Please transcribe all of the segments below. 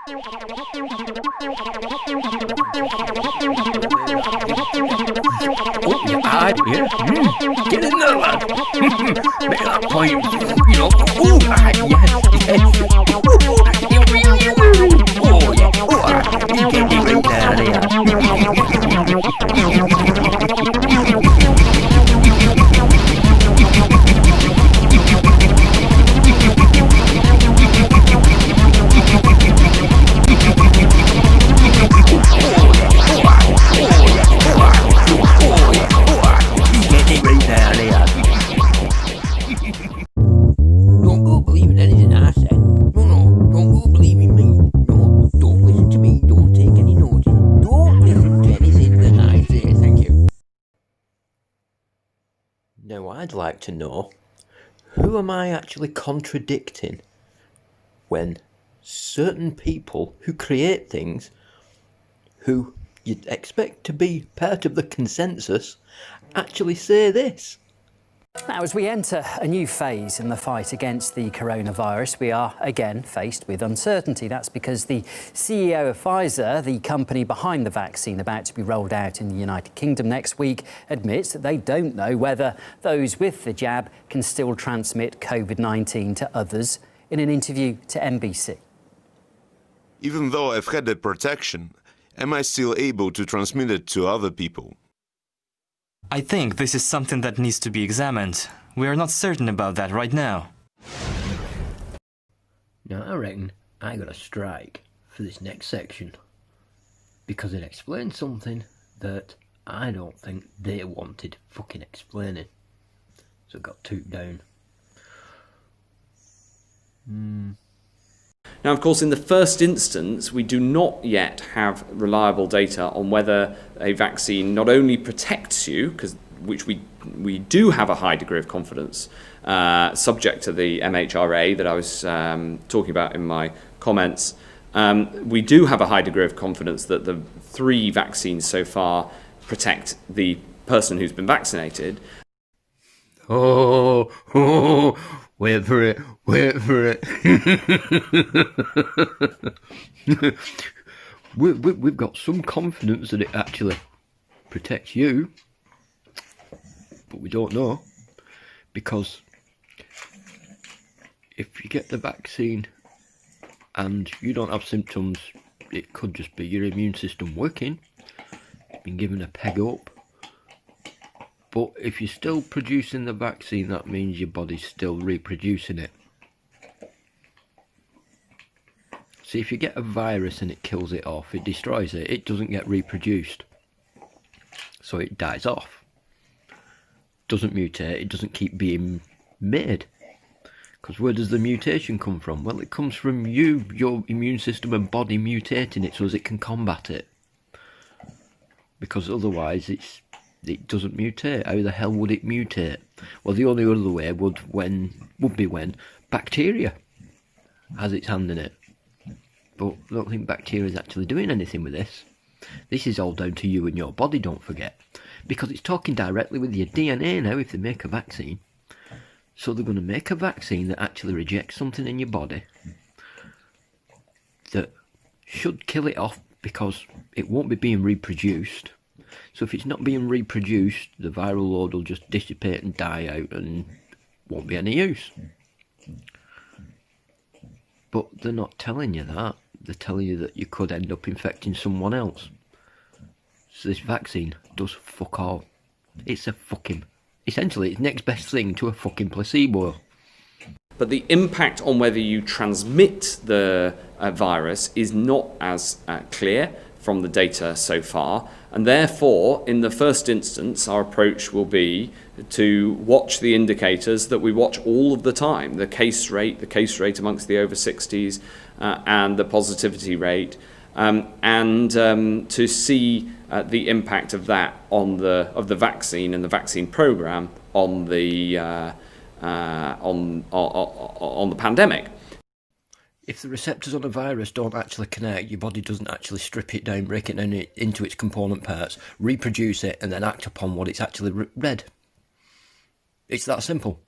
Oh, yeah, get in there, lad. Make that point, you know. Oh, yes. Oh, yeah. Oh, you get me right Don't go believing anything I said. No, don't go believing me. No, don't listen to me. Don't take any notice. Don't listen to anything that I say. Thank you. Now, I'd like to know, who am I actually contradicting when certain people who create things, who you'd expect to be part of the consensus, actually say this? Now, as we enter a new phase in the fight against the coronavirus, we are again faced with uncertainty. That's because the CEO of Pfizer, the company behind the vaccine about to be rolled out in the United Kingdom next week, admits that they don't know whether those with the jab can still transmit COVID-19 to others in an interview to NBC. Even though I've had the protection, am I still able to transmit it to other people? I think this is something that needs to be examined. We are not certain about that right now. Now, I reckon I got a strike for this next section, because it explains something that I don't think they wanted fucking explaining. So it got took down. Now, of course, in the first instance, we do not yet have reliable data on whether a vaccine not only protects you, which we do have a high degree of confidence, subject to the MHRA that I was talking about in my comments. We do have a high degree of confidence that the 3 vaccines so far protect the person who's been vaccinated. Wait for it. We've got some confidence that it actually protects you, but we don't know, because if you get the vaccine and you don't have symptoms, it could just be your immune system working, been given a peg up. But if you're still producing the vaccine, that means your body's still reproducing it. See, if you get a virus and it kills it off, it destroys it, it doesn't get reproduced. So it dies off. Doesn't mutate, it doesn't keep being made. Because where does the mutation come from? Well, it comes from you, your immune system and body mutating it so as it can combat it. Because otherwise it doesn't mutate. How the hell would it mutate? Well, the only other way would be when bacteria has its hand in it. But I don't think bacteria is actually doing anything with this. This is all down to you and your body, don't forget. Because it's talking directly with your DNA now if they make a vaccine. So they're going to make a vaccine that actually rejects something in your body that should kill it off, because it won't be being reproduced. So if it's not being reproduced, the viral load will just dissipate and die out and won't be any use. But they're not telling you that. They're telling you that you could end up infecting someone else. So this vaccine does fuck all. It's essentially it's next best thing to a fucking placebo. But the impact on whether you transmit the virus is not as clear from the data so far, and therefore in the first instance our approach will be to watch the indicators that we watch all of the time, the case rate amongst the over 60s and the positivity rate, and to see the impact of that on the vaccine and the vaccine program on the pandemic. If the receptors on a virus don't actually connect, your body doesn't actually strip it down, break it down into its component parts, reproduce it, and then act upon what it's actually read. It's that simple.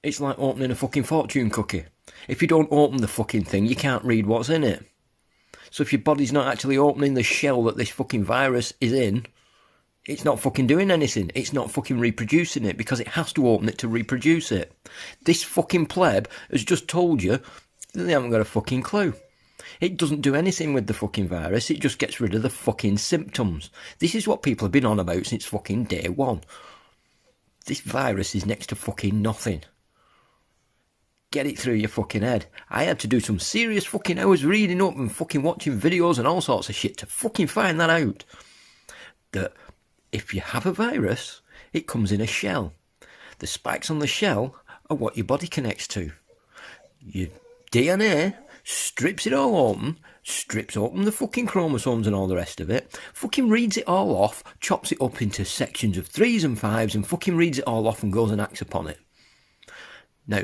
It's like opening a fucking fortune cookie. If you don't open the fucking thing, you can't read what's in it. So if your body's not actually opening the shell that this fucking virus is in, it's not fucking doing anything. It's not fucking reproducing it because it has to open it to reproduce it. This fucking pleb has just told you that they haven't got a fucking clue. It doesn't do anything with the fucking virus. It just gets rid of the fucking symptoms. This is what people have been on about since fucking day one. This virus is next to fucking nothing. Get it through your fucking head. I had to do some serious fucking hours reading up and fucking watching videos and all sorts of shit to fucking find that out. That if you have a virus, it comes in a shell. The spikes on the shell are what your body connects to. Your DNA strips it all open, strips open the fucking chromosomes and all the rest of it, fucking reads it all off, chops it up into sections of 3s and 5s and fucking reads it all off and goes and acts upon it. Now,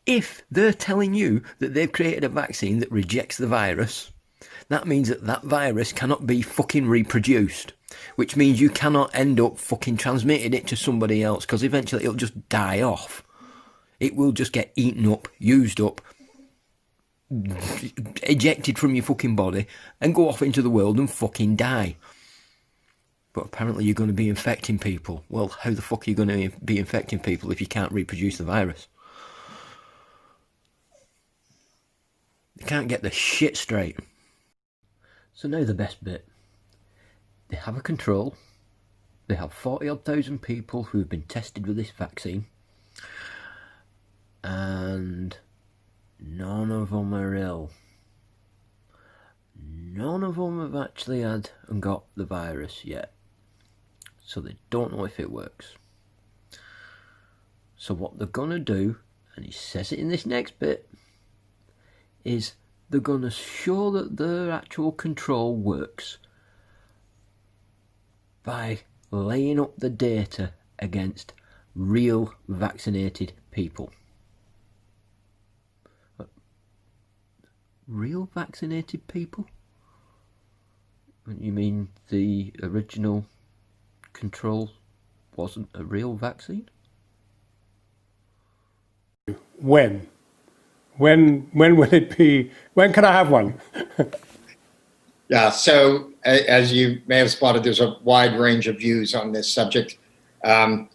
if they're telling you that they've created a vaccine that rejects the virus, that means that that virus cannot be fucking reproduced, which means you cannot end up fucking transmitting it to somebody else because eventually it'll just die off. It will just get eaten up, used up, ejected from your fucking body and go off into the world and fucking die. But apparently you're going to be infecting people. Well, how the fuck are you going to be infecting people if you can't reproduce the virus? They can't get the shit straight. So now the best bit. They have a control. They have 40-odd thousand people who've been tested with this vaccine. And none of them are ill. None of them have actually had and got the virus yet. So they don't know if it works. So what they're going to do, and he says it in this next bit, is they're going to show that their actual control works by laying up the data against real vaccinated people. Real vaccinated people? You mean the original control wasn't a real vaccine? When? When will it be? When can I have one? Yeah, so as you may have spotted, there's a wide range of views on this subject. I'm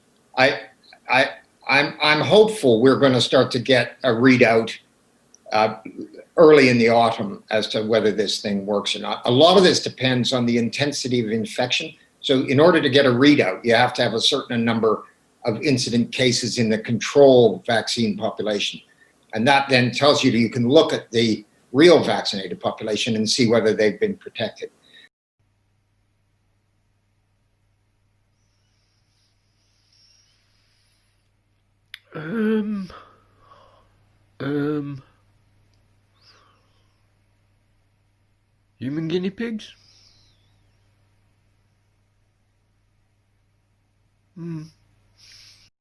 hopeful we're going to start to get a readout early in the autumn as to whether this thing works or not. A lot of this depends on the intensity of infection. So in order to get a readout, you have to have a certain number of incident cases in the control vaccine population. And that then tells you that you can look at the real vaccinated population and see whether they've been protected. Human guinea pigs?